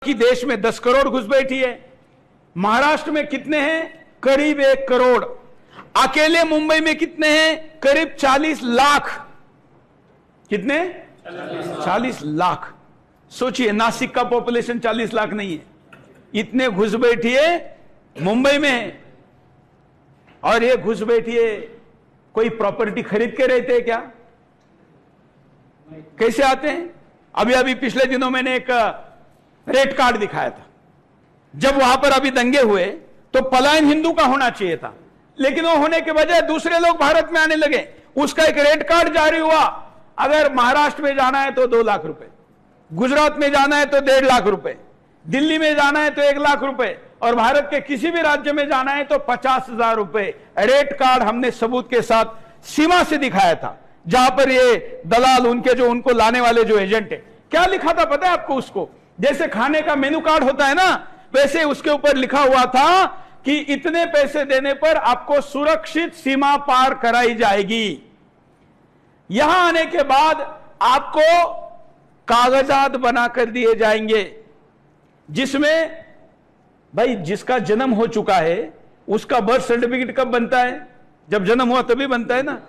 कि देश में 10 करोड़ घुसपैठी है। महाराष्ट्र में कितने हैं? करीब 1 करोड़। अकेले मुंबई में कितने हैं? करीब 40 लाख। कितने? 40 लाख। सोचिए, नासिक का पॉपुलेशन 40 लाख नहीं है, इतने घुसपैठिए मुंबई में। और ये घुसपैठिए कोई प्रॉपर्टी खरीद के रहते हैं क्या? कैसे आते हैं? अभी अभी पिछले दिनों मैंने एक रेड कार्ड दिखाया था। जब वहां पर अभी दंगे हुए तो पलायन हिंदू का होना चाहिए था, लेकिन वो होने के बजाय दूसरे लोग भारत में आने लगे। उसका एक रेड कार्ड जारी हुआ, अगर महाराष्ट्र में जाना है तो 2 लाख रुपए, गुजरात में जाना है तो 1.5 लाख रुपए, दिल्ली में जाना है तो 1 लाख रुपए, और भारत के किसी भी राज्य में जाना है तो 50,000 रुपए। रेड कार्ड हमने सबूत के साथ सीमा से दिखाया था, जहां पर ये दलाल उनके जो उनको लाने वाले जो एजेंट है, क्या लिखा था पता है आपको? उसको जैसे खाने का मेनू कार्ड होता है ना, वैसे उसके ऊपर लिखा हुआ था कि इतने पैसे देने पर आपको सुरक्षित सीमा पार कराई जाएगी। यहां आने के बाद आपको कागजात बनाकर दिए जाएंगे, जिसमें भाई जिसका जन्म हो चुका है उसका बर्थ सर्टिफिकेट कब बनता है? जब जन्म हुआ तभी बनता है ना।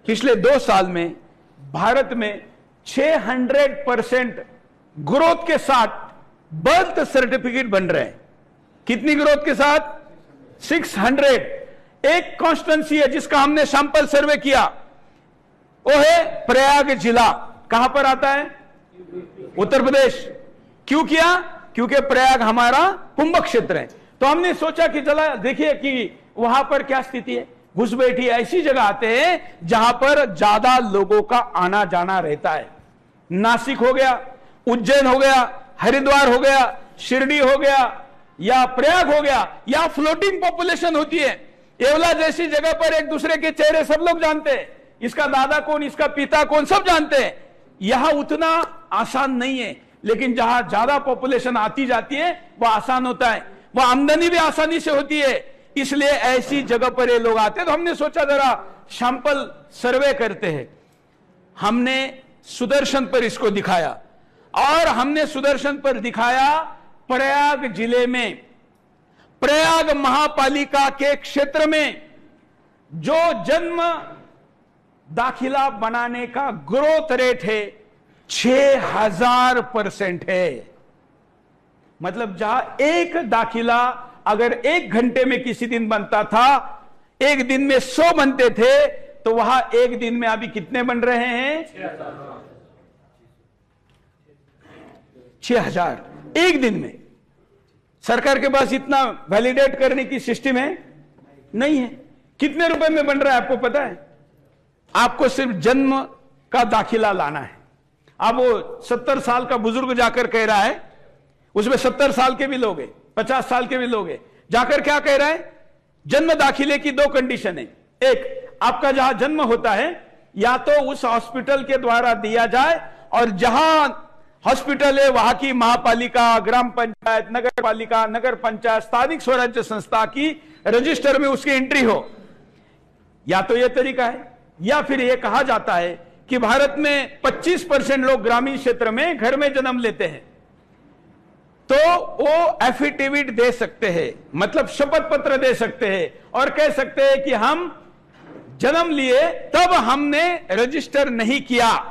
पिछले 2 साल में भारत में 600% ग्रोथ के साथ बर्थ सर्टिफिकेट बन रहे हैं। कितनी ग्रोथ के साथ? 600। एक कॉन्स्टिट्यूंसी है जिसका हमने सैंपल सर्वे किया, वो है प्रयाग जिला। कहां पर आता है? उत्तर प्रदेश। क्यों किया? क्योंकि प्रयाग हमारा कुंभ क्षेत्र है। तो हमने सोचा कि चला देखिए कि वहां पर क्या स्थिति है। घुसपैठी ऐसी जगह आते हैं जहां पर ज्यादा लोगों का आना जाना रहता है। नासिक हो गया, उज्जैन हो गया, हरिद्वार हो गया, शिरडी हो गया, या प्रयाग हो गया, या फ्लोटिंग पॉपुलेशन होती है। येवला जैसी जगह पर एक दूसरे के चेहरे सब लोग जानते हैं, इसका दादा कौन, इसका पिता कौन, सब जानते हैं। यहां उतना आसान नहीं है, लेकिन जहां ज्यादा पॉपुलेशन आती जाती है वह आसान होता है, वह आमदनी भी आसानी से होती है। इसलिए ऐसी जगह पर ये लोग आते हैं। तो हमने सोचा जरा सैंपल सर्वे करते हैं। हमने सुदर्शन पर इसको दिखाया, और हमने सुदर्शन पर दिखाया प्रयाग जिले में, प्रयाग महापालिका के क्षेत्र में जो जन्म दाखिला बनाने का ग्रोथ रेट है 6000% है। मतलब जहां एक दाखिला अगर 1 घंटे में किसी दिन बनता था, एक दिन में 100 बनते थे, तो वहां एक दिन में अभी कितने बन रहे हैं? 6000 एक दिन में। सरकार के पास इतना वैलिडेट करने की सिस्टम है नहीं है। कितने रुपए में बन रहा है आपको पता है? आपको सिर्फ जन्म का दाखिला लाना है। अब वो 70 साल का बुजुर्ग जाकर कह रहा है, उसमें 70 साल के भी लोग हैं, 50 साल के भी लोग हैं, जाकर क्या कह रहा है? जन्म दाखिले की 2 कंडीशन है। एक, आपका जहां जन्म होता है या तो उस हॉस्पिटल के द्वारा दिया जाए, और जहां हॉस्पिटल है वहां की महापालिका, ग्राम पंचायत, नगर पालिका, नगर पंचायत, स्थानिक स्वराज्य संस्था की रजिस्टर में उसकी एंट्री हो। या तो यह तरीका है, या फिर यह कहा जाता है कि भारत में 25% लोग ग्रामीण क्षेत्र में घर में जन्म लेते हैं, तो वो एफिडेविट दे सकते हैं, मतलब शपथ पत्र दे सकते हैं, और कह सकते हैं कि हम जन्म लिए तब हमने रजिस्टर नहीं किया,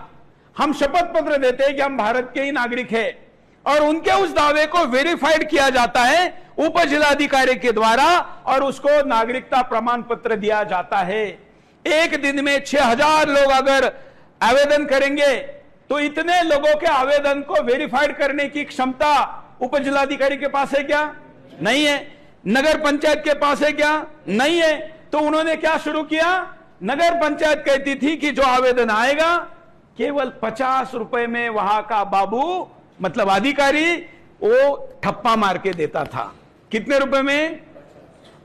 हम शपथ पत्र देते हैं कि हम भारत के ही नागरिक हैं, और उनके उस दावे को वेरीफाइड किया जाता है उप जिलाधिकारी के द्वारा, और उसको नागरिकता प्रमाण पत्र दिया जाता है। एक दिन में 6000 लोग अगर आवेदन करेंगे तो इतने लोगों के आवेदन को वेरीफाइड करने की क्षमता उप जिलाधिकारी के पास है क्या? नहीं है। नगर पंचायत के पास है क्या? नहीं है। तो उन्होंने क्या शुरू किया? नगर पंचायत कहती थी कि जो आवेदन आएगा केवल 50 रुपए में वहां का बाबू, मतलब अधिकारी, वो ठप्पा मार के देता था। कितने रुपए में?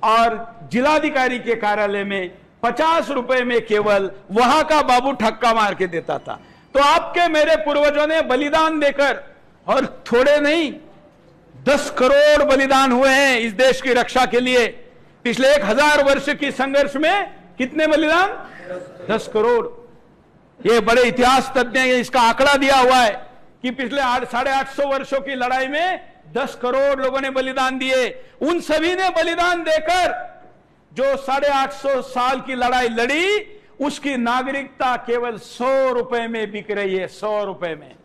और जिलाधिकारी के कार्यालय में 50 रुपए में केवल वहां का बाबू ठक्का मार के देता था। तो आपके मेरे पूर्वजों ने बलिदान देकर, और थोड़े नहीं 10 करोड़ बलिदान हुए हैं इस देश की रक्षा के लिए। पिछले 1000 वर्ष की संघर्ष में कितने बलिदान? 10 करोड़। ये बड़े इतिहास तज्ञ ने इसका आंकड़ा दिया हुआ है कि पिछले 850 वर्षों की लड़ाई में 10 करोड़ लोगों ने बलिदान दिए। उन सभी ने बलिदान देकर जो 850 साल की लड़ाई लड़ी, उसकी नागरिकता केवल 100 रुपए में बिक रही है, 100 रुपए में।